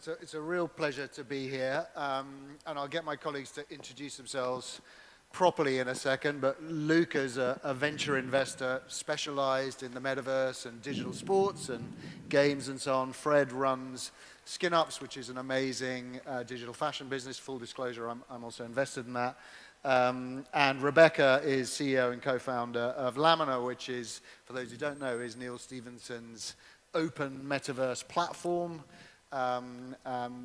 So it's a real pleasure to be here, and I'll get my colleagues to introduce themselves properly in a second, but Luca's a venture investor specialized in the metaverse and digital sports and games and so on. Fred runs Skin Ups, which is an amazing digital fashion business. Full disclosure, I'm also invested in that. And Rebecca is CEO and co-founder of Lamina, which is, for those who don't know, is Neil Stephenson's open metaverse platform.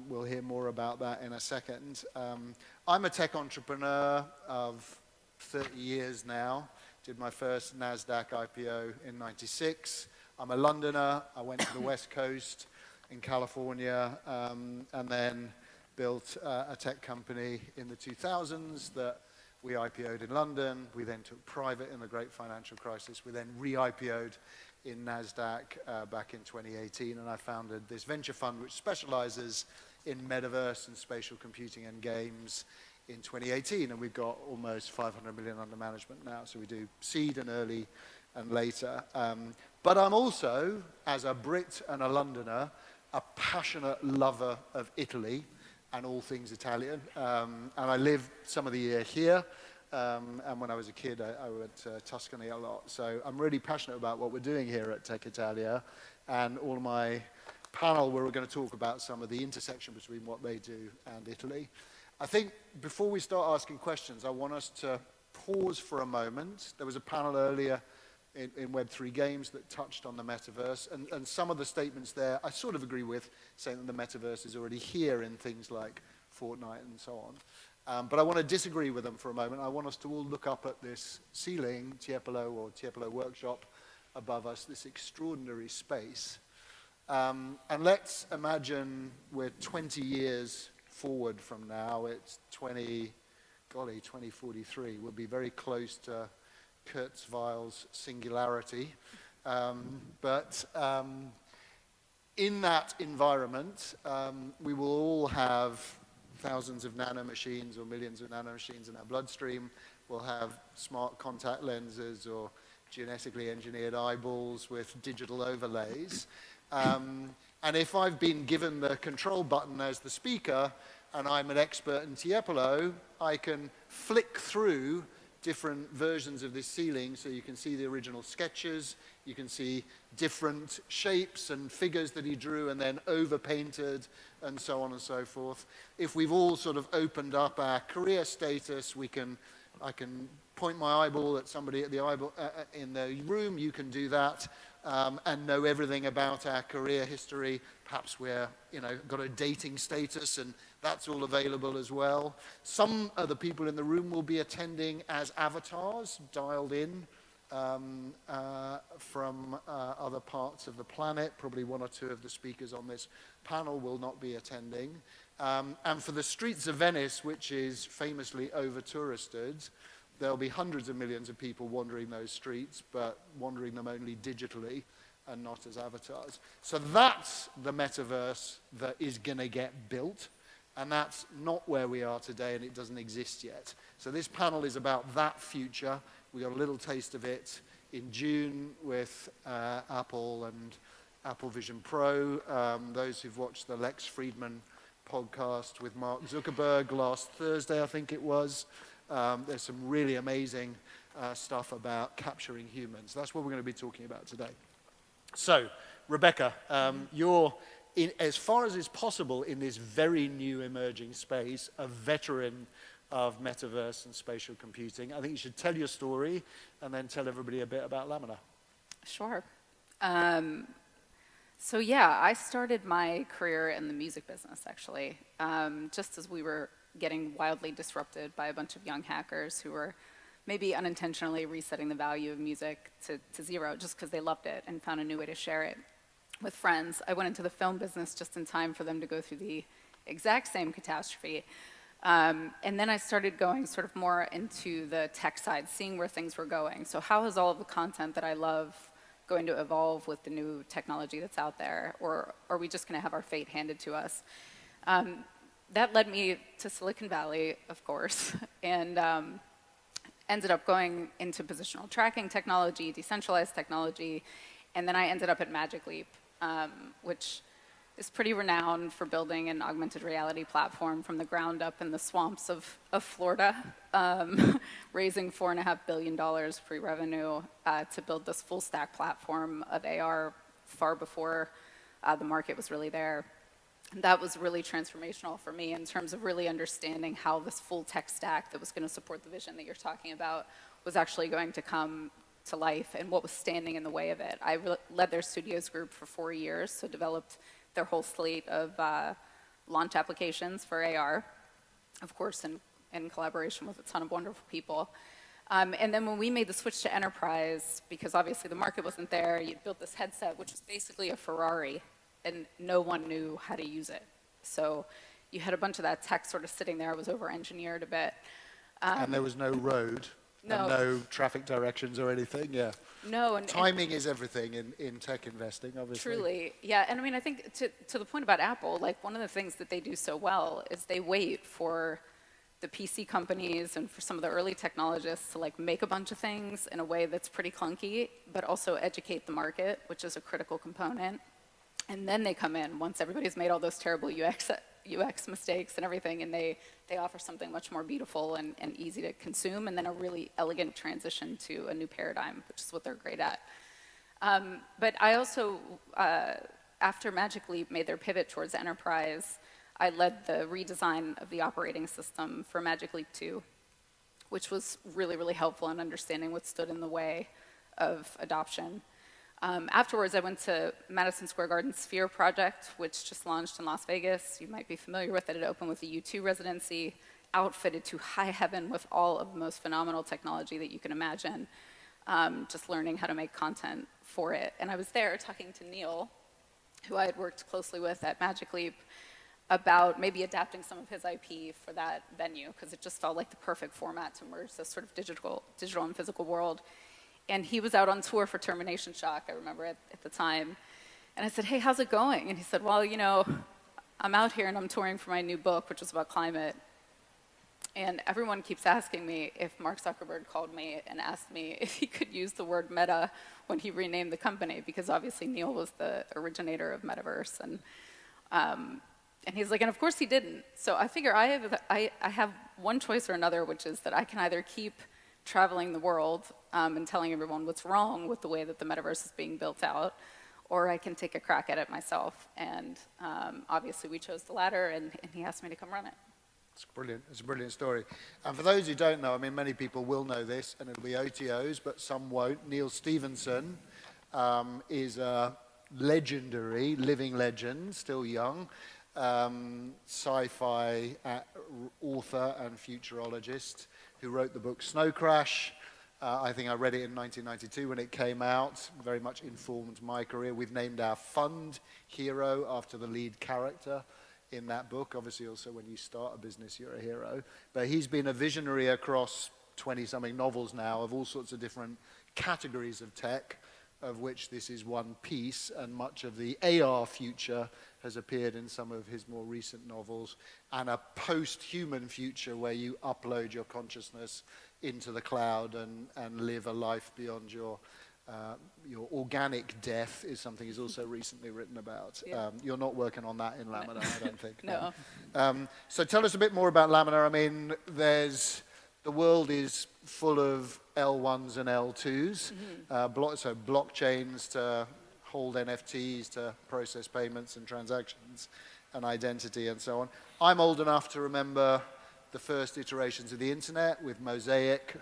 We'll hear more about that in a second. I'm a tech entrepreneur of 30 years now. Did my first NASDAQ IPO in '96. I'm a Londoner. I went to the West Coast in California and then built a tech company in the 2000s that we IPO'd in London. We then took private in the great financial crisis. We then re-IPO'd in NASDAQ back in 2018, and I founded this venture fund which specializes in metaverse and spatial computing and games in 2018, and we've got almost 500 million under management now, so we do seed and early and later. But I'm also, as a Brit and a Londoner, a passionate lover of Italy and all things Italian, and I live some of the year here. And when I was a kid, I went to Tuscany a lot. So I'm really passionate about what we're doing here at Tech Italia. And all of my panel, we're going to talk about some of the intersection between what they do and Italy. I think before we start asking questions, I want us to pause for a moment. There was a panel earlier in Web3 Games that touched on the metaverse. And some of the statements there, I sort of agree with, saying that the metaverse is already here in things like Fortnite and so on. But I want to disagree with them for a moment. I want us to all look up at this ceiling, Tiepolo Workshop, above us, this extraordinary space. And let's imagine we're 20 years forward from now. It's 2043. We'll be very close to Kurzweil's singularity. But in that environment, we will all have thousands of nanomachines or millions of nanomachines in our bloodstream. We'll have smart contact lenses or genetically engineered eyeballs with digital overlays. And if I've been given the control button as the speaker and I'm an expert in Tiepolo, I can flick through different versions of this ceiling so you can see the original sketches, you can see different shapes and figures that he drew and then overpainted and so on and so forth. If we've all sort of opened up our career status, I can point my eyeball at somebody at the eyeball in the room, you can do that and know everything about our career history. Perhaps we're, got a dating status and that's all available as well. Some of the people in the room will be attending as avatars, dialed in from other parts of the planet. Probably one or two of the speakers on this panel will not be attending. And for the streets of Venice, which is famously over-touristed, there'll be hundreds of millions of people wandering those streets, but wandering them only digitally and not as avatars. So that's the metaverse that is going to get built. And that's not where we are today, and it doesn't exist yet. So this panel is about that future. We got a little taste of it in June with Apple and Apple Vision Pro. Those who've watched the Lex Friedman podcast with Mark Zuckerberg last Thursday, I think it was. There's some really amazing stuff about capturing humans. That's what we're going to be talking about today. So, Rebecca, you're, as far as is possible in this very new emerging space, a veteran of metaverse and spatial computing. I think you should tell your story and then tell everybody a bit about Lamina. Sure. So yeah, I started my career in the music business, actually, just as we were getting wildly disrupted by a bunch of young hackers who were maybe unintentionally resetting the value of music to zero just because they loved it and found a new way to share it with friends. I went into the film business just in time for them to go through the exact same catastrophe. And then I started going sort of more into the tech side, seeing where things were going. So how is all of the content that I love going to evolve with the new technology that's out there? Or are we just going to have our fate handed to us? That led me to Silicon Valley, of course, and ended up going into positional tracking technology, decentralized technology, and then I ended up at Magic Leap, which is pretty renowned for building an augmented reality platform from the ground up in the swamps of Florida, raising $4.5 billion pre-revenue to build this full stack platform of AR far before the market was really there. And that was really transformational for me in terms of really understanding how this full tech stack that was going to support the vision that you're talking about was actually going to come to life and what was standing in the way of it. I led their studios group for 4 years, so developed their whole slate of launch applications for AR, of course, in collaboration with a ton of wonderful people. And then when we made the switch to enterprise, because obviously the market wasn't there, you built this headset, which was basically a Ferrari, and no one knew how to use it. So you had a bunch of that tech sort of sitting there. It was over-engineered a bit. And there was no road, No. and no traffic directions or anything, yeah. No, and Timing is everything in tech investing, obviously. truly, yeah. And I mean, I think to the point about Apple, like one of the things that they do so well is they wait for the PC companies and for some of the early technologists to like make a bunch of things in a way that's pretty clunky, but also educate the market, which is a critical component. And then they come in once everybody's made all those terrible UX mistakes and everything, and they offer something much more beautiful and easy to consume, and then a really elegant transition to a new paradigm, which is what they're great at. But I also, after Magic Leap made their pivot towards enterprise, I led the redesign of the operating system for Magic Leap 2, which was really, really helpful in understanding what stood in the way of adoption. Afterwards, I went to Madison Square Garden Sphere project, which just launched in Las Vegas. You might be familiar with it. It opened with a U2 residency, outfitted to high heaven with all of the most phenomenal technology that you can imagine, just learning how to make content for it. And I was there talking to Neil, who I had worked closely with at Magic Leap, about maybe adapting some of his IP for that venue, because it just felt like the perfect format to merge this sort of digital and physical world. And he was out on tour for Termination Shock, I remember at the time. And I said, hey, how's it going? And he said, well, you know, I'm out here and I'm touring for my new book, which was about climate. And everyone keeps asking me if Mark Zuckerberg called me and asked me if he could use the word meta when he renamed the company, because obviously Neil was the originator of Metaverse. And he's like, and of course he didn't. So I figure I have one choice or another, which is that I can either keep traveling the world and telling everyone what's wrong with the way that the metaverse is being built out, or I can take a crack at it myself. And obviously we chose the latter, and he asked me to come run it. It's brilliant. It's a brilliant story. And for those who don't know, I mean, many people will know this, and it'll be OTOs, but some won't. Neil Stephenson is a legendary, living legend, still young, sci-fi author and futurologist who wrote the book Snow Crash. I think I read it in 1992 when it came out. Very much informed my career. We've named our fund Hero after the lead character in that book. Obviously, also when you start a business, you're a hero. But he's been a visionary across 20-something novels now of all sorts of different categories of tech, of which this is one piece, and much of the AR future has appeared in some of his more recent novels, and a post-human future where you upload your consciousness into the cloud and live a life beyond your organic death is something he's also recently written about. Yeah. You're not working on that in Lamina, I don't think. No. So tell us a bit more about Lamina. I mean, the world is full of L1s and L2s, so blockchains to hold NFTs to process payments and transactions and identity and so on. I'm old enough to remember the first iterations of the internet with Mosaic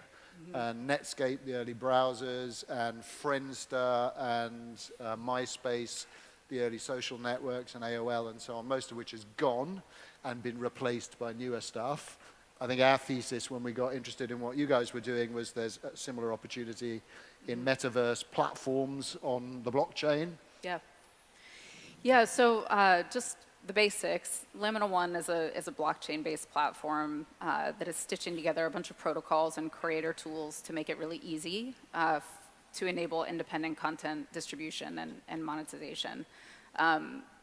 and Netscape, the early browsers, and Friendster and MySpace, the early social networks, and AOL and so on, most of which has gone and been replaced by newer stuff. I think our thesis when we got interested in what you guys were doing was there's a similar opportunity in metaverse platforms on the blockchain. Yeah. Yeah, so just the basics. Lamina One is a blockchain-based platform that is stitching together a bunch of protocols and creator tools to make it really easy to enable independent content distribution and monetization.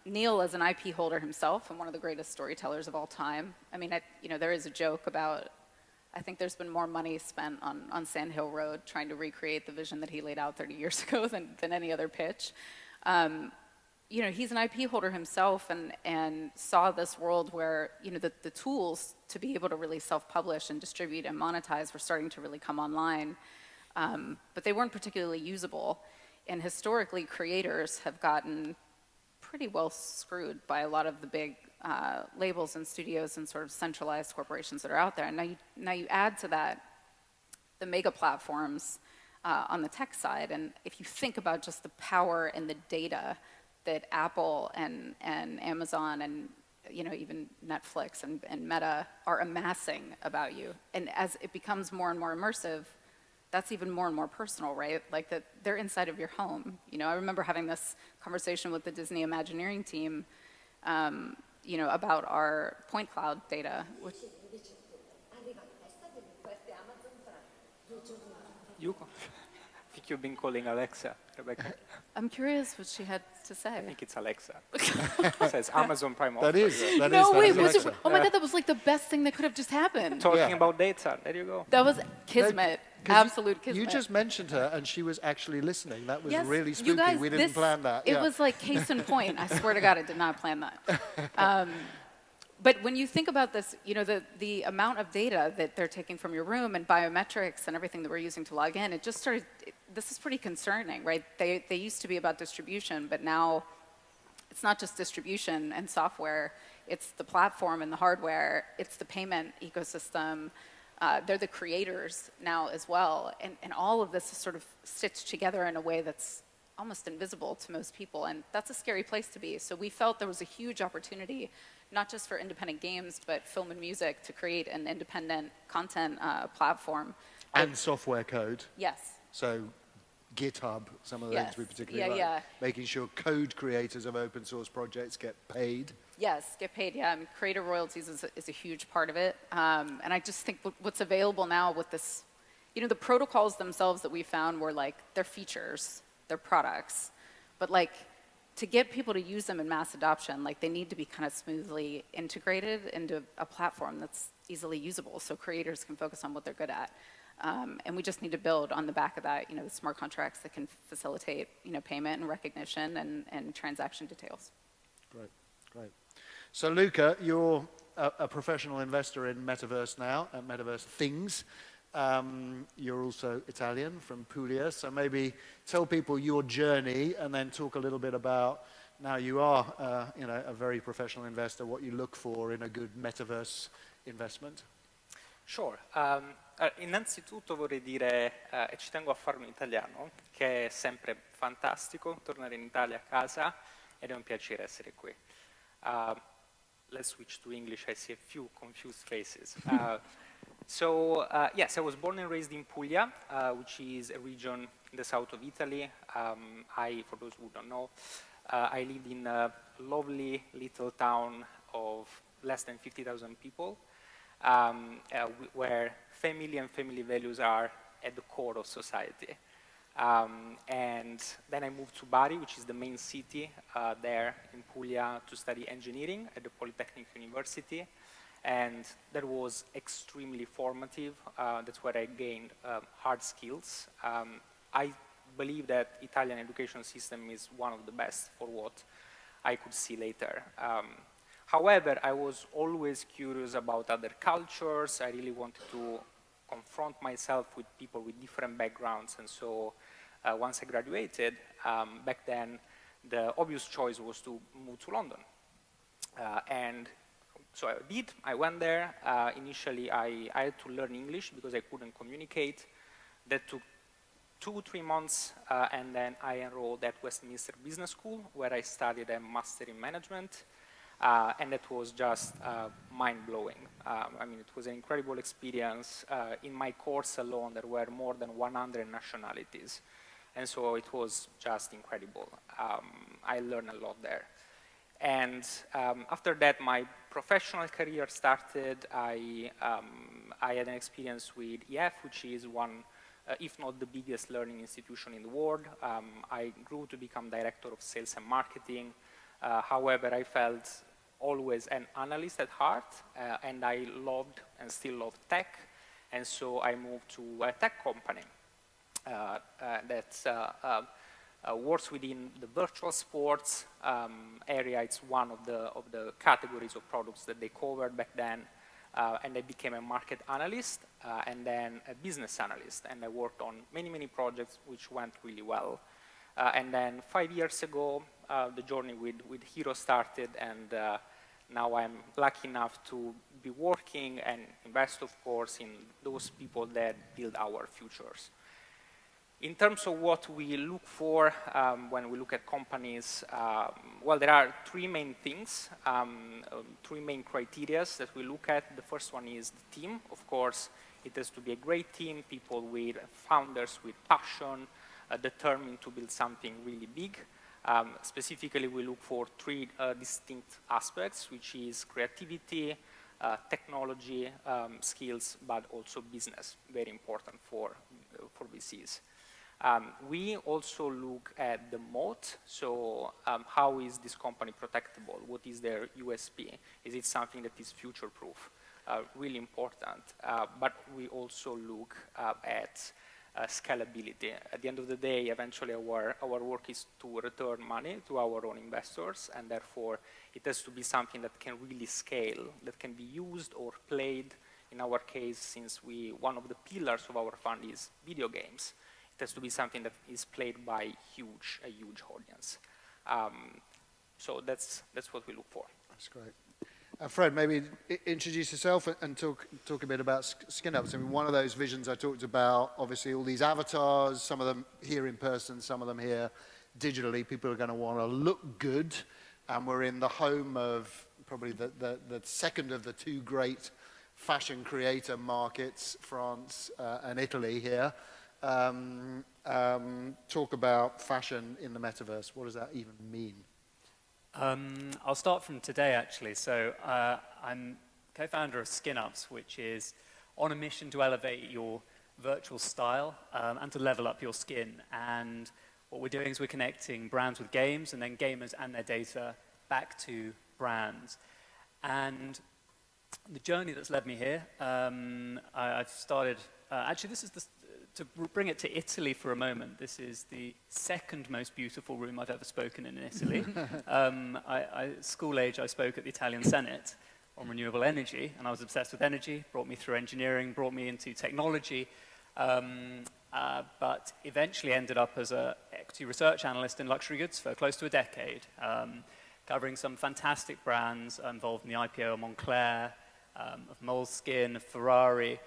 Neil is an IP holder himself and one of the greatest storytellers of all time. I mean, there is a joke about, I think there's been more money spent on Sand Hill Road trying to recreate the vision that he laid out 30 years ago than any other pitch. he's an IP holder himself and saw this world where, the tools to be able to really self-publish and distribute and monetize were starting to really come online. But they weren't particularly usable. And historically, creators have gotten pretty well screwed by a lot of the big labels and studios and sort of centralized corporations that are out there. And now you add to that the mega platforms on the tech side. And if you think about just the power and the data that Apple and Amazon and even Netflix and Meta are amassing about you, and as it becomes more and more immersive, that's even more and more personal, right? Like that they're inside of your home. I remember having this conversation with the Disney Imagineering team, about our point cloud data. You, I think you've been calling Alexa, Rebecca. I'm curious what she had to say. I think it's Alexa. It says Amazon Prime offer. That is Alexa. Oh my Yeah. God, that was like the best thing that could have just happened. Talking about data, there you go. That was kismet, 'Cause absolute kismet. You just mentioned her, and she was actually listening. That was Yes, really you spooky. guys, We didn't plan that. It was like case in point. I swear to God, I did not plan that. But when you think about this, the amount of data that they're taking from your room and biometrics and everything that we're using to log in, it just started, this is pretty concerning, right? They used to be about distribution, but now it's not just distribution and software, it's the platform and the hardware, it's the payment ecosystem. They're the creators now as well. And all of this is sort of stitched together in a way that's almost invisible to most people. And that's a scary place to be. So we felt there was a huge opportunity, not just for independent games, but film and music to create an independent content platform. And software code. Yes. So GitHub, some of the things we particularly like. Yeah. Making sure code creators of open source projects get paid. Yes, get paid, yeah. I mean, creator royalties is a huge part of it. And I just think what's available now with this, the protocols themselves that we found were like, they're features, they're products. But like, to get people to use them in mass adoption, like they need to be kind of smoothly integrated into a platform that's easily usable so creators can focus on what they're good at. And we just need to build on the back of that, the smart contracts that can facilitate, payment and recognition and transaction details. Great. So Luca, you're a professional investor in Metaverse now, and Metaverse Things. You're also Italian from Puglia, so maybe tell people your journey and then talk a little bit about, now you are a very professional investor, what you look for in a good Metaverse investment. Sure. Innanzitutto vorrei dire, e ci tengo a farlo in italiano, che è sempre fantastico tornare in Italia a casa ed è un piacere essere qui. Let's switch to English. I see a few confused faces. Yes, I was born and raised in Puglia, which is a region in the south of Italy. For those who don't know, I lived in a lovely little town of less than 50,000 people, where family and family values are at the core of society. And then I moved to Bari, which is the main city there in Puglia, to study engineering at the Polytechnic University. And that was extremely formative. That's where I gained hard skills. I believe that Italian education system is one of the best for what I could see later. However, I was always curious about other cultures. I really wanted to confront myself with people with different backgrounds. And so once I graduated, back then, the obvious choice was to move to London. And so I did. I went there. Initially, I had to learn English because I couldn't communicate. That took 2-3 months, and then I enrolled at Westminster Business School, where I studied a master in management. And it was just mind-blowing. I mean, it was an incredible experience. In my course alone, there were more than 100 nationalities. And so it was just incredible. I learned a lot there. And after that, my professional career started. I had an experience with EF, which is one, if not the biggest learning institution in the world. I grew to become director of sales and marketing. However, I felt always an analyst at heart, and I loved and still love tech. And so I moved to a tech company that works within the virtual sports area. It's one of the categories of products that they covered back then. And I became a market analyst and then a business analyst. And I worked on many, many projects which went really well. And then 5 years ago, the journey with Hero started, and now I'm lucky enough to be working and invest, of course, in those people that build our futures. In terms of what we look for when we look at companies, well, there are three main things, three main criteria that we look at. The first one is the team. Of course, it has to be a great team, people with founders with passion, determined to build something really big. Specifically, we look for three distinct aspects, which is creativity, technology, skills, but also business, very important for VCs. We also look at the moat, so how is this company protectable? What is their USP? Is it something that is future-proof? Really important. But we also look at scalability. At the end of the day, eventually our work is to return money to our own investors, and therefore it has to be something that can really scale, that can be used or played. In our case, since one of the pillars of our fund is video games, it has to be something that is played by a huge audience. So that's what we look for. That's great. Fred, maybe introduce yourself and talk a bit about SkinUps. I mean, one of those visions I talked about, obviously all these avatars, some of them here in person, some of them here digitally. People are going to want to look good, and we're in the home of probably the second of the two great fashion creator markets, France and Italy here. Talk about fashion in the metaverse. What does that even mean? I'll start from today, actually. So I'm co-founder of SkinUps, which is on a mission to elevate your virtual style and to level up your skin. And what we're doing is we're connecting brands with games, and then gamers and their data back to brands. And the journey that's led me here, I've started, actually this is to bring it to Italy for a moment, this is the second most beautiful room I've ever spoken in Italy. School age, I spoke at the Italian Senate on renewable energy, and I was obsessed with energy, brought me through engineering, brought me into technology, but eventually ended up as an equity research analyst in luxury goods for close to a decade, covering some fantastic brands involved in the IPO of Moncler, of Moleskine, of Ferrari,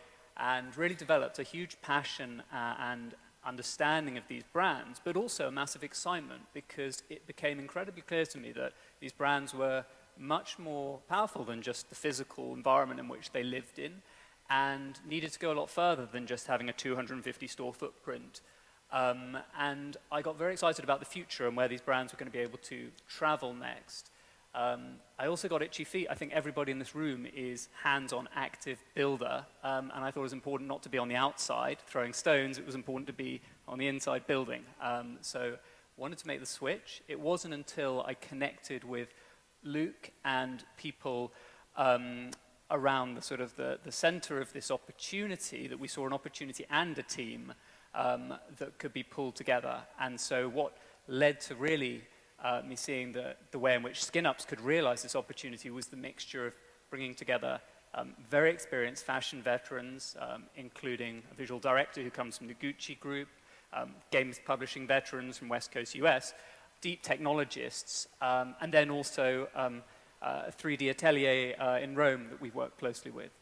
and really developed a huge passion and understanding of these brands, but also a massive excitement, because it became incredibly clear to me that these brands were much more powerful than just the physical environment in which they lived in, and needed to go a lot further than just having a 250 store footprint. And I got very excited about the future and where these brands were going to be able to travel next. I also got itchy feet. I think everybody in this room is hands-on active builder, and I thought it was important not to be on the outside throwing stones. It was important to be on the inside building. So wanted to make the switch. It wasn't until I connected with Luke and people around the sort of the center of this opportunity that we saw an opportunity and a team that could be pulled together. And so what led to really me seeing the way in which SkinUps could realize this opportunity was the mixture of bringing together very experienced fashion veterans, including a visual director who comes from the Gucci group, games publishing veterans from West Coast US, deep technologists, and then also a 3D atelier in Rome that we work closely with.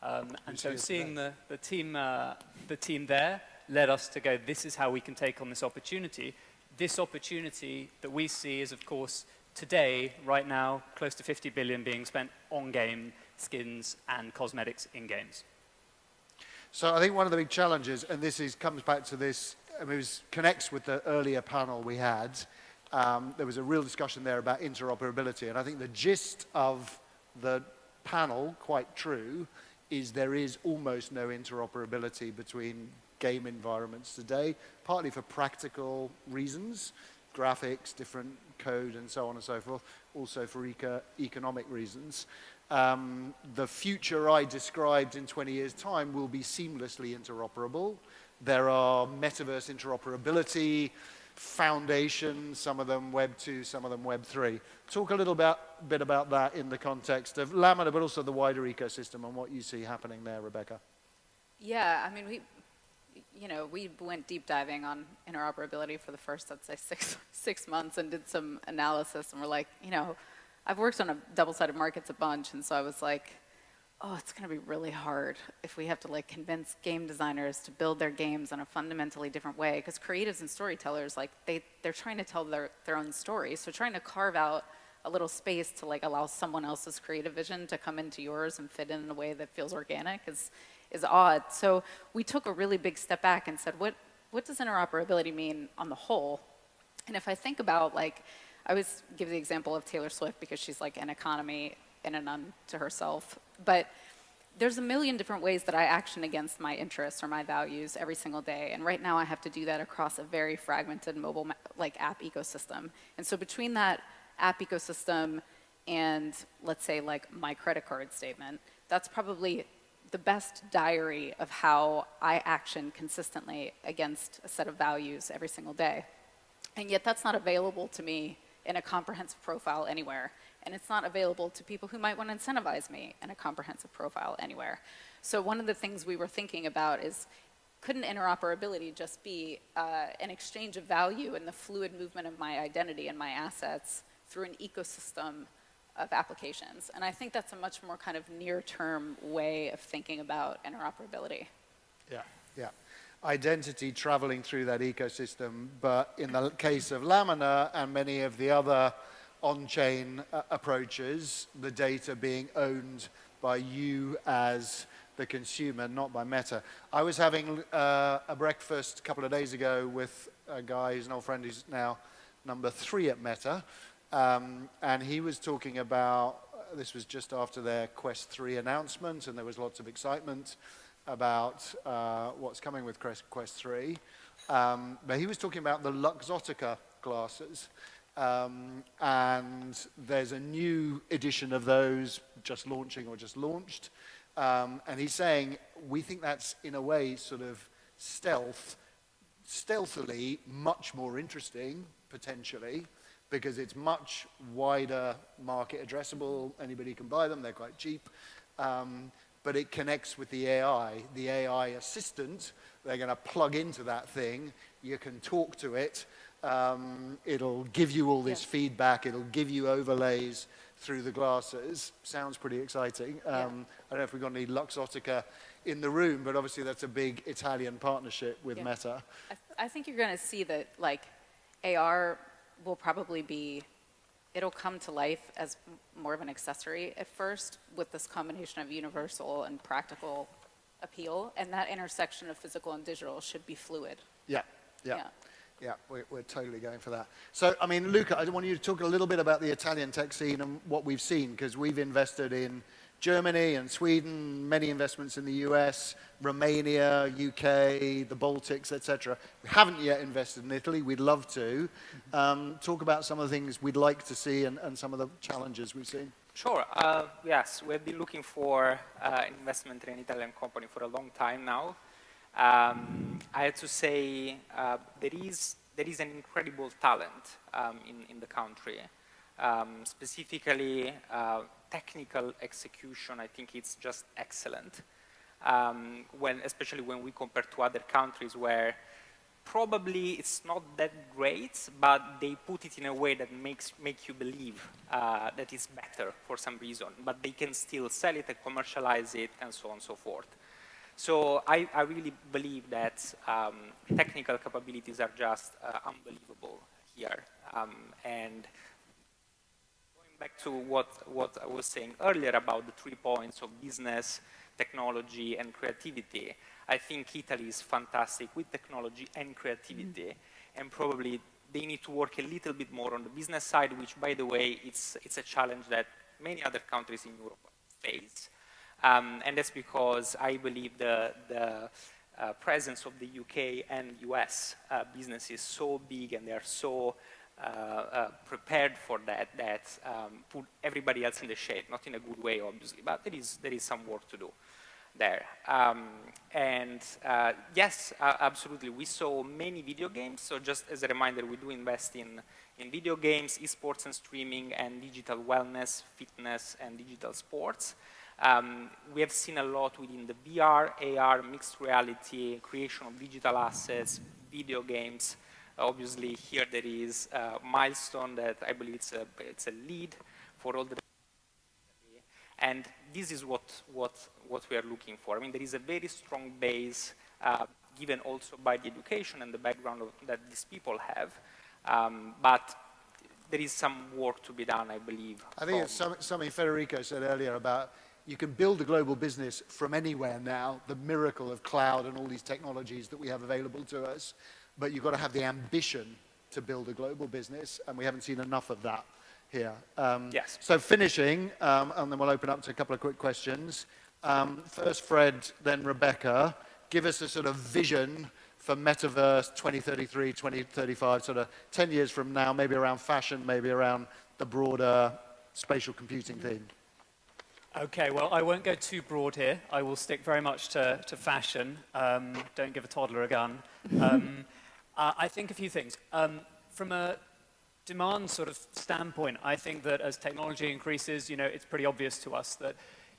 And so seeing the team there led us to go, this is how we can take on this opportunity. This opportunity that we see is, of course, today, right now, close to 50 billion being spent on game skins and cosmetics in games. So I think one of the big challenges, and comes back to this, I mean, connects with the earlier panel we had. There was a real discussion there about interoperability, and I think the gist of the panel, quite true, is there is almost no interoperability between game environments today, partly for practical reasons, graphics, different code, and so on and so forth, also for economic reasons. The future I described in 20 years' time will be seamlessly interoperable. There are metaverse interoperability foundation, some of them Web 2, some of them Web 3. Talk a little bit about that in the context of Lamina, but also the wider ecosystem and what you see happening there, Rebecca. Yeah, I mean, we went deep diving on interoperability for the first, I'd say, six months and did some analysis, and we're like, I've worked on double-sided markets a bunch, and so I was like, oh, it's going to be really hard if we have to like convince game designers to build their games in a fundamentally different way, because creatives and storytellers, like they're trying to tell their own story, so trying to carve out a little space to like allow someone else's creative vision to come into yours and fit in a way that feels organic is odd. So we took a really big step back and said, what does interoperability mean on the whole? And if I think about, like, I always give the example of Taylor Swift because she's like an economy in and unto herself. But there's a million different ways that I action against my interests or my values every single day. And right now I have to do that across a very fragmented mobile app ecosystem. And so between that app ecosystem and, let's say, like my credit card statement, that's probably the best diary of how I action consistently against a set of values every single day. And yet that's not available to me in a comprehensive profile anywhere. And it's not available to people who might want to incentivize me in a comprehensive profile anywhere. So one of the things we were thinking about is, couldn't interoperability just be an exchange of value and the fluid movement of my identity and my assets through an ecosystem of applications? And I think that's a much more kind of near-term way of thinking about interoperability. Yeah. Identity traveling through that ecosystem, but in the case of Lamina and many of the other on-chain approaches, the data being owned by you as the consumer, not by Meta. I was having a breakfast a couple of days ago with a guy who's an old friend who's now number 3 at Meta, and he was talking about, this was just after their Quest 3 announcement, and there was lots of excitement about what's coming with Quest 3. But he was talking about the Luxottica glasses. And there's a new edition of those just launching or just launched. And he's saying, we think that's in a way sort of stealthily much more interesting, potentially, because it's much wider market addressable. Anybody can buy them, they're quite cheap. But it connects with the AI assistant. They're going to plug into that thing. You can talk to it. It'll give you all this feedback. It'll give you overlays through the glasses. Sounds pretty exciting. I don't know if we've got any Luxottica in the room, but obviously that's a big Italian partnership with Meta. I think you're going to see that, like, AR will probably be, it'll come to life as more of an accessory at first with this combination of universal and practical appeal, and that intersection of physical and digital should be fluid. Yeah, we're totally going for that. So, I mean, Luca, I want you to talk a little bit about the Italian tech scene and what we've seen, because we've invested in Germany and Sweden, many investments in the US, Romania, UK, the Baltics, etc. We haven't yet invested in Italy. We'd love to. Talk about some of the things we'd like to see and some of the challenges we've seen. Sure. Yes, we've been looking for investment in an Italian company for a long time now. I have to say there is an incredible talent in the country. Specifically, technical execution, I think it's just excellent. Especially when we compare to other countries where probably it's not that great, but they put it in a way that make you believe that it's better for some reason, but they can still sell it and commercialize it and so on and so forth. So I really believe that technical capabilities are just unbelievable here. And going back to what I was saying earlier about the 3 points of business, technology, and creativity, I think Italy is fantastic with technology and creativity, and probably they need to work a little bit more on the business side, which, by the way, it's a challenge that many other countries in Europe face. And that's because I believe the presence of the UK and US business is so big, and they are so prepared for that put everybody else in the shade, not in a good way, obviously, but there is some work to do. there. Yes, absolutely. We saw many video games. So just as a reminder, we do invest in video games, esports and streaming, and digital wellness, fitness, and digital sports. We have seen a lot within the VR, AR, mixed reality, creation of digital assets, video games. Obviously, here there is a milestone that I believe it's a lead for all the. And this is what we are looking for. I mean, there is a very strong base given also by the education and the background that these people have. But there is some work to be done, I believe. I think it's something Federico said earlier about you can build a global business from anywhere now, the miracle of cloud and all these technologies that we have available to us, but you've got to have the ambition to build a global business, and we haven't seen enough of that here. Yes. So finishing, and then we'll open up to a couple of quick questions. First Fred, then Rebecca. Give us a sort of vision for Metaverse 2033, 2035, sort of 10 years from now, maybe around fashion, maybe around the broader spatial computing theme. Okay, well, I won't go too broad here. I will stick very much to fashion. Don't give a toddler a gun. I think a few things. From a demand sort of standpoint, I think that as technology increases, you know, it's pretty obvious to us that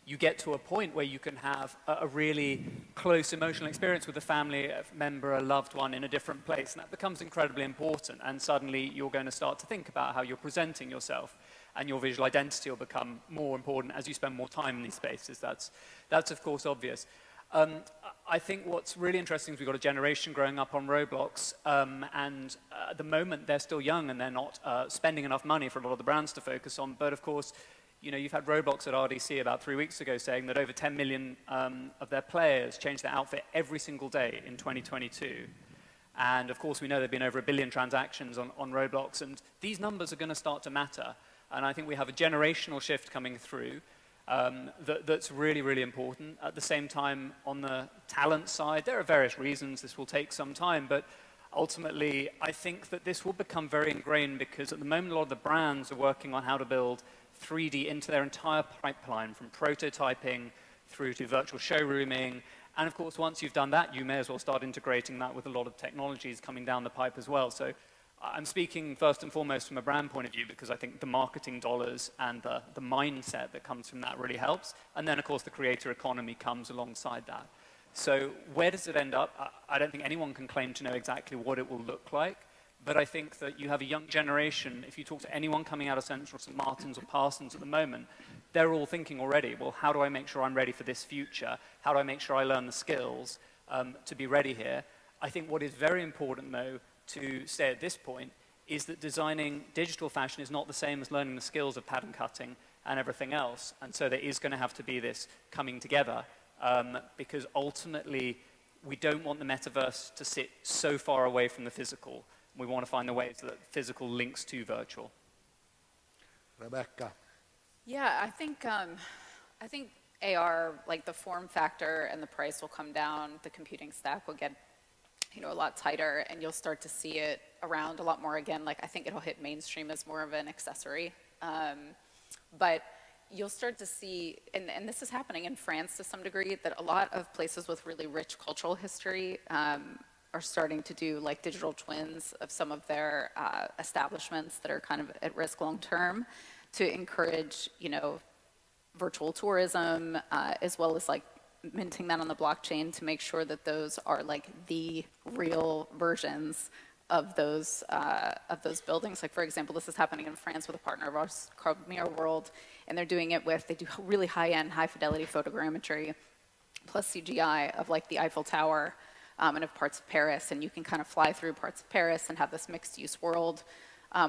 you get to a point where you can have a really close emotional experience with a family member, a loved one in a different place. And that becomes incredibly important. And suddenly you're going to start to think about how you're presenting yourself. And your visual identity will become more important as you spend more time in these spaces. That's of course obvious. I think what's really interesting is we've got a generation growing up on Roblox, and at the moment they're still young and they're not spending enough money for a lot of the brands to focus on. But of course, you know, you've had Roblox at RDC about 3 weeks ago saying that over 10 million of their players change their outfit every single day in 2022. And of course, we know there have been over 1 billion transactions on Roblox, and these numbers are going to start to matter. And I think we have a generational shift coming through that's really, really important. At the same time, on the talent side, there are various reasons this will take some time, but ultimately, I think that this will become very ingrained because at the moment, a lot of the brands are working on how to build 3D into their entire pipeline, from prototyping through to virtual showrooming. And of course, once you've done that, you may as well start integrating that with a lot of technologies coming down the pipe as well. So I'm speaking first and foremost from a brand point of view because I think the marketing dollars and the mindset that comes from that really helps. And then, of course, the creator economy comes alongside that. So where does it end up? I don't think anyone can claim to know exactly what it will look like. But I think that you have a young generation, if you talk to anyone coming out of Central St. Martin's or Parsons at the moment, they're all thinking already, well, how do I make sure I'm ready for this future? How do I make sure I learn the skills to be ready here? I think what is very important, though, to say at this point, is that designing digital fashion is not the same as learning the skills of pattern cutting and everything else. And so there is going to have to be this coming together because ultimately we don't want the metaverse to sit so far away from the physical. We want to find the ways that physical links to virtual. Rebecca. Yeah, I think AR, like the form factor and the price will come down. The computing stack will get, you know, a lot tighter, and you'll start to see it around a lot more again. Like I think it'll hit mainstream as more of an accessory, but you'll start to see, and this is happening in France to some degree, that a lot of places with really rich cultural history are starting to do like digital twins of some of their establishments that are kind of at risk long term to encourage, you know, virtual tourism as well as like minting that on the blockchain to make sure that those are like the real versions of those buildings. Like for example, this is happening in France with a partner of ours called Mirror World, and they're doing it with, they do really high-end, high-fidelity photogrammetry plus CGI of like the Eiffel Tower and of parts of Paris, and you can kind of fly through parts of Paris and have this mixed-use world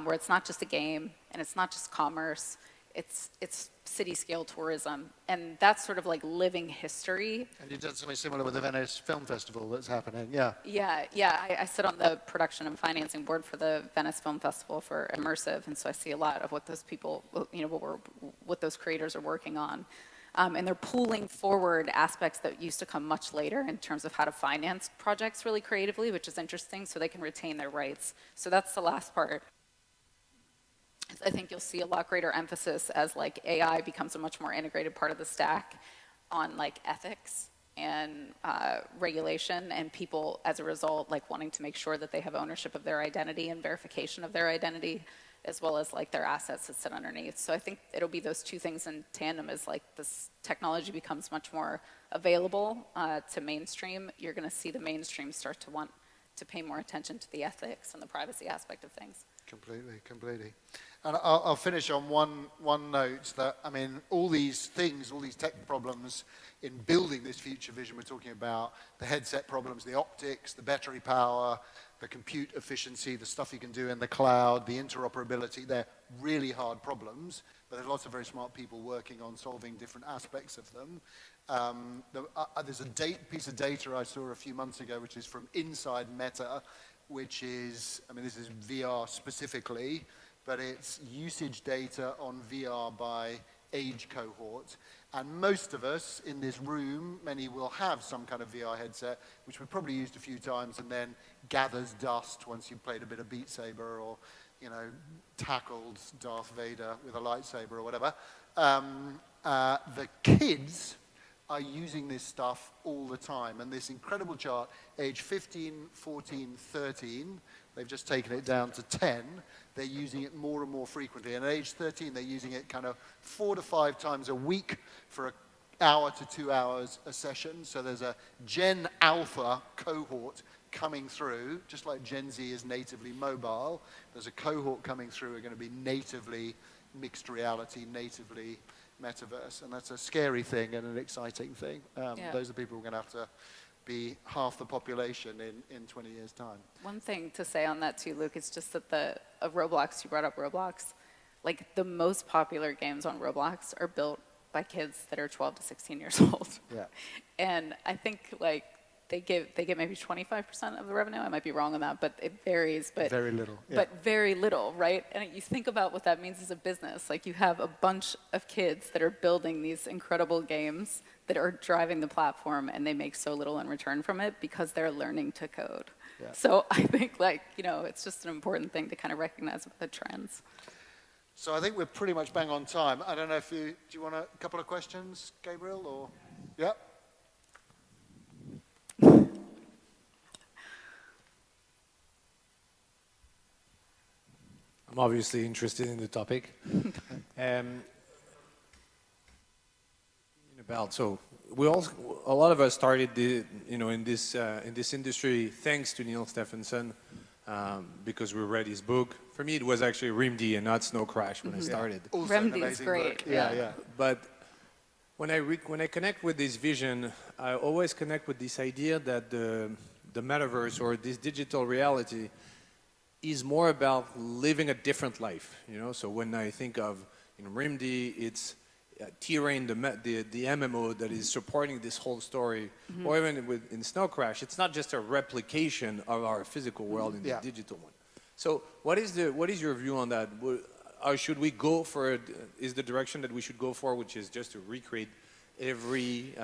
where it's not just a game and it's not just commerce, it's city-scale tourism, and that's sort of like living history. And you've done something similar with the Venice Film Festival that's happening, yeah. Yeah. I sit on the production and financing board for the Venice Film Festival for Immersive, and so I see a lot of what those people, you know, what those creators are working on. And they're pulling forward aspects that used to come much later in terms of how to finance projects really creatively, which is interesting, so they can retain their rights. So that's the last part. I think you'll see a lot greater emphasis as like AI becomes a much more integrated part of the stack on like ethics and regulation, and people, as a result, like wanting to make sure that they have ownership of their identity and verification of their identity, as well as like their assets that sit underneath. So I think it'll be those two things in tandem. As like this technology becomes much more available to mainstream, you're going to see the mainstream start to want to pay more attention to the ethics and the privacy aspect of things. Completely, completely. And I'll finish on one note that, I mean, all these things, all these tech problems in building this future vision, we're talking about the headset problems, the optics, the battery power, the compute efficiency, the stuff you can do in the cloud, the interoperability. They're really hard problems, but there's lots of very smart people working on solving different aspects of them. There's a piece of data I saw a few months ago, which is from inside Meta, which is, I mean, this is VR specifically, but it's usage data on VR by age cohort. And most of us in this room, many will have some kind of VR headset, which we've probably used a few times and then gathers dust once you've played a bit of Beat Saber or, you know, tackled Darth Vader with a lightsaber or whatever. The kids are using this stuff all the time. And this incredible chart, age 15, 14, 13, they've just taken it down to 10. They're using it more and more frequently. And at age 13, they're using it kind of 4 to 5 times a week for an hour to 2 hours a session. So there's a Gen Alpha cohort coming through, just like Gen Z is natively mobile. There's a cohort coming through who are going to be natively mixed reality, natively metaverse, and that's a scary thing and an exciting thing. Those are people who are going to have to be half the population in 20 years' time. One thing to say on that too, Luke, is just that Roblox, you brought up Roblox, like the most popular games on Roblox are built by kids that are 12 to 16 years old. Yeah. And I think like they get maybe 25% of the revenue. I might be wrong on that, but it varies. But very little. Yeah. But very little, right? And you think about what that means as a business. Like you have a bunch of kids that are building these incredible games that are driving the platform, and they make so little in return from it because they're learning to code. Yeah. So I think like, you know, it's just an important thing to kind of recognize the trends. So I think we're pretty much bang on time. I don't know if do you want a couple of questions, Gabriel, or? Yeah. I'm obviously interested in the topic. So a lot of us started, in this industry thanks to Neil Stephenson, because we read his book. For me, it was actually RIMD and not Snow Crash when I started. RIMD is great. Yeah. But when I connect with this vision, I always connect with this idea that the metaverse or this digital reality is more about living a different life, So when I think of RIMD, it's T-Rain, the MMO that is supporting this whole story, or even in Snow Crash, it's not just a replication of our physical world in the digital one. So what is your view on that? Or should we go for it? Is the direction that we should go for, which is just to recreate every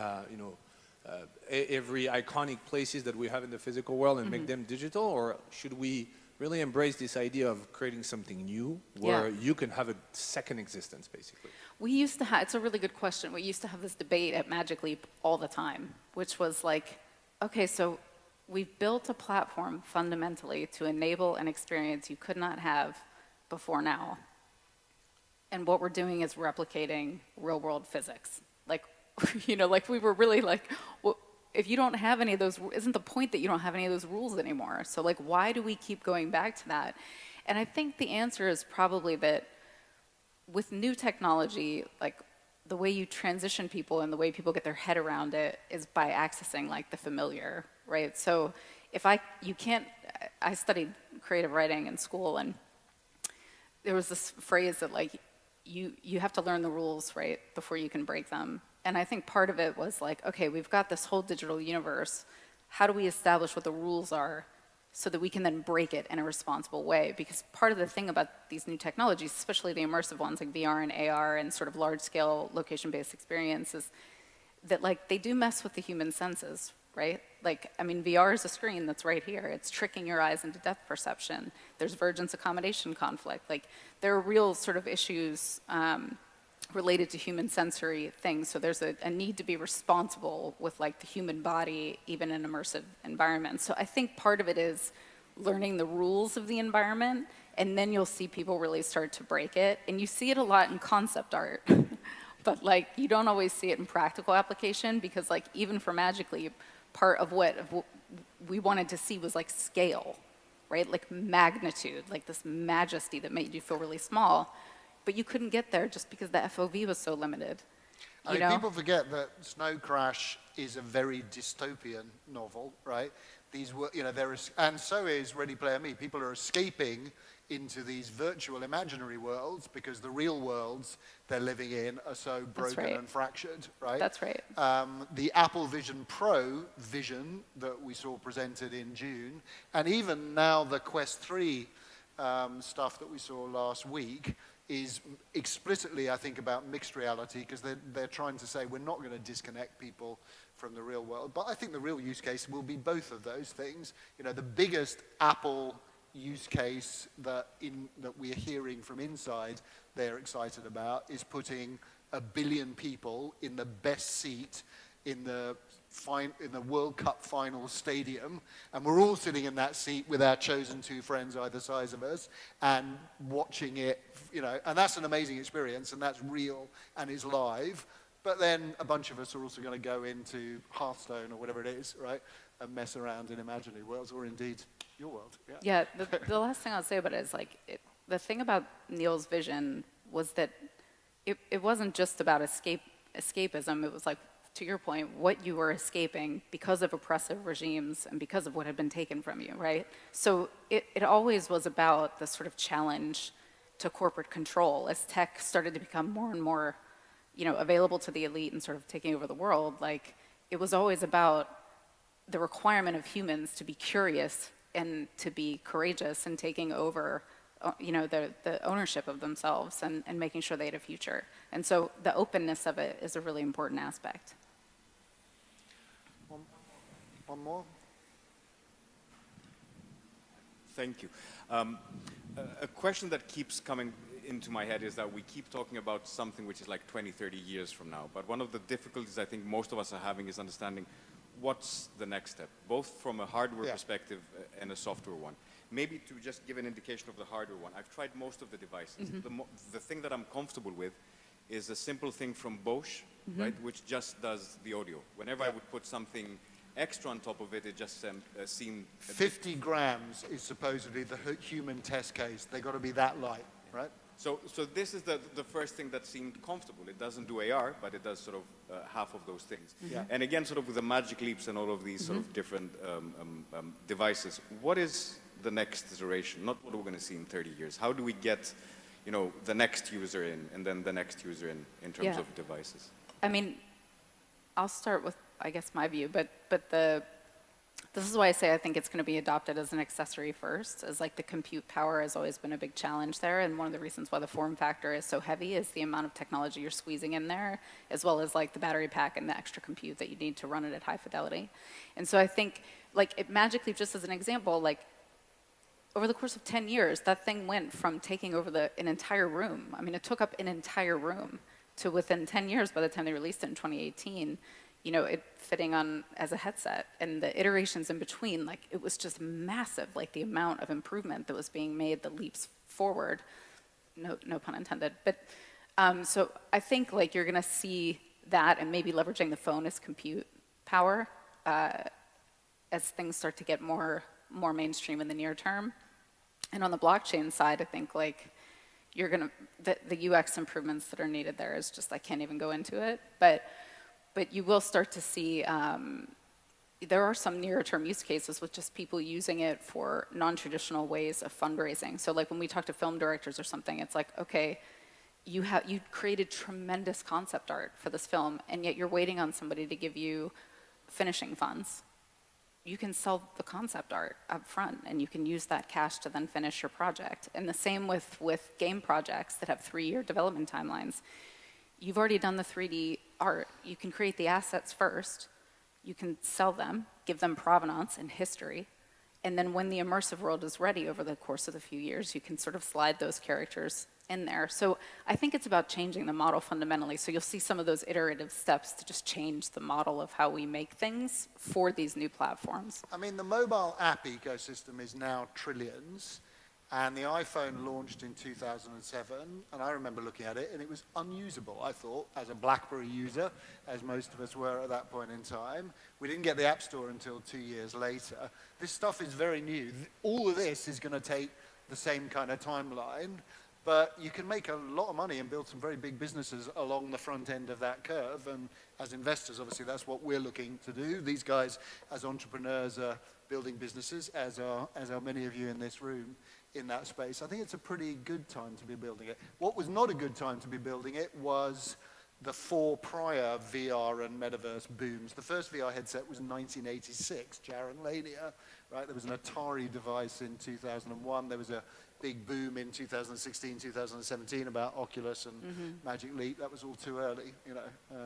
iconic places that we have in the physical world and make them digital, or should we really embrace this idea of creating something new where you can have a second existence, basically? We used to have, it's a really good question. We used to have this debate at Magic Leap all the time, which was like, okay, so we've built a platform fundamentally to enable an experience you could not have before now. And what we're doing is replicating real world physics. Like, like we were really like, well, if you don't have any of those, isn't the point that you don't have any of those rules anymore? So like, why do we keep going back to that? And I think the answer is probably that with new technology, like the way you transition people and the way people get their head around it is by accessing like the familiar, right? So I studied creative writing in school, and there was this phrase that like, you have to learn the rules, right, before you can break them. And I think part of it was like, okay, we've got this whole digital universe. How do we establish what the rules are so that we can then break it in a responsible way? Because part of the thing about these new technologies, especially the immersive ones like VR and AR and sort of large-scale location-based experiences, that like they do mess with the human senses, right? Like, I mean, VR is a screen that's right here. It's tricking your eyes into depth perception. There's vergence accommodation conflict. Like, there are real sort of issues related to human sensory things. So there's a need to be responsible with like the human body, even in immersive environments. So I think part of it is learning the rules of the environment, and then you'll see people really start to break it. And you see it a lot in concept art, but like you don't always see it in practical application, because like even for Magically, part of what we wanted to see was like scale, right? Like magnitude, like this majesty that made you feel really small. But you couldn't get there just because the FOV was so limited. I mean, people forget that Snow Crash is a very dystopian novel, right? These were, you know, and so is Ready Player Me. People are escaping into these virtual imaginary worlds because the real worlds they're living in are so broken and fractured, right? That's right. The Apple Vision Pro vision that we saw presented in June, and even now the Quest 3 stuff that we saw last week, is explicitly, I think, about mixed reality, because they're trying to say we're not going to disconnect people from the real world. But I think the real use case will be both of those things. You know, the biggest Apple use case that we're hearing from inside they're excited about is putting 1 billion people in the best seat in the World Cup final stadium, and we're all sitting in that seat with our chosen 2 friends either side of us and watching it, you know, and that's an amazing experience, and that's real and is live. But then a bunch of us are also going to go into Hearthstone or whatever it is, right, and mess around in imaginary worlds, or indeed your world. Yeah, the last thing I'll say about it is like the thing about Neil's vision was that it wasn't just about escapism. It was like, to your point, what you were escaping because of oppressive regimes and because of what had been taken from you, right? So it always was about the sort of challenge to corporate control. As tech started to become more and more, you know, available to the elite and sort of taking over the world, like it was always about the requirement of humans to be curious and to be courageous and taking over, you know, the ownership of themselves and making sure they had a future. And so the openness of it is a really important aspect. One more? Thank you. A question that keeps coming into my head is that we keep talking about something which is like 20, 30 years from now. But one of the difficulties I think most of us are having is understanding what's the next step, both from a hardware perspective and a software one. Maybe to just give an indication of the hardware one, I've tried most of the devices. The thing that I'm comfortable with is a simple thing from Bosch, right, which just does the audio. Whenever I would put something extra on top of it, it just seemed... 50 grams is supposedly the human test case. They got to be that light, right? So this is the first thing that seemed comfortable. It doesn't do AR, but it does sort of half of those things. Yeah. And again, sort of with the Magic Leaps and all of these sort of different devices, what is the next iteration? Not what we're going to see in 30 years. How do we get, you know, the next user in, and then the next user in terms of devices? I mean, I'll start with, I guess, my view, but this is why I say I think it's going to be adopted as an accessory first, as like the compute power has always been a big challenge there, and one of the reasons why the form factor is so heavy is the amount of technology you're squeezing in there, as well as like the battery pack and the extra compute that you need to run it at high fidelity. And so I think, like, it Magically, just as an example, like, over the course of 10 years, that thing went from taking over an entire room. I mean, it took up an entire room to within 10 years, by the time they released it in 2018, you know, it fitting on as a headset, and the iterations in between, like, it was just massive, like the amount of improvement that was being made, the leaps forward, no pun intended. But so I think like you're gonna see that, and maybe leveraging the phone as compute power as things start to get more mainstream in the near term. And on the blockchain side, I think like you're gonna, the UX improvements that are needed there is just, I can't even go into it, but you will start to see, there are some nearer term use cases with just people using it for non-traditional ways of fundraising. So like when we talk to film directors or something, it's like, okay, you created tremendous concept art for this film, and yet you're waiting on somebody to give you finishing funds. You can sell the concept art up front, and you can use that cash to then finish your project. And the same with game projects that have 3-year development timelines. You've already done the 3D art. You can create the assets first. You can sell them, give them provenance and history. And then when the immersive world is ready over the course of the few years, you can sort of slide those characters in there. So I think it's about changing the model fundamentally. So you'll see some of those iterative steps to just change the model of how we make things for these new platforms. I mean, the mobile app ecosystem is now trillions, and the iPhone launched in 2007, and I remember looking at it, and it was unusable, I thought, as a BlackBerry user, as most of us were at that point in time. We didn't get the App Store until 2 years later. This stuff is very new. All of this is going to take the same kind of timeline, but you can make a lot of money and build some very big businesses along the front end of that curve, and as investors, obviously, that's what we're looking to do. These guys, as entrepreneurs, are building businesses, as are many of you in this room, in that space. I think it's a pretty good time to be building it. What was not a good time to be building it was the 4 prior VR and metaverse booms. The first VR headset was in 1986, Jaron Lanier, right? There was an Atari device in 2001. There was a big boom in 2016, 2017 about Oculus and Magic Leap. That was all too early, you know.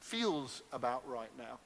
Feels about right now.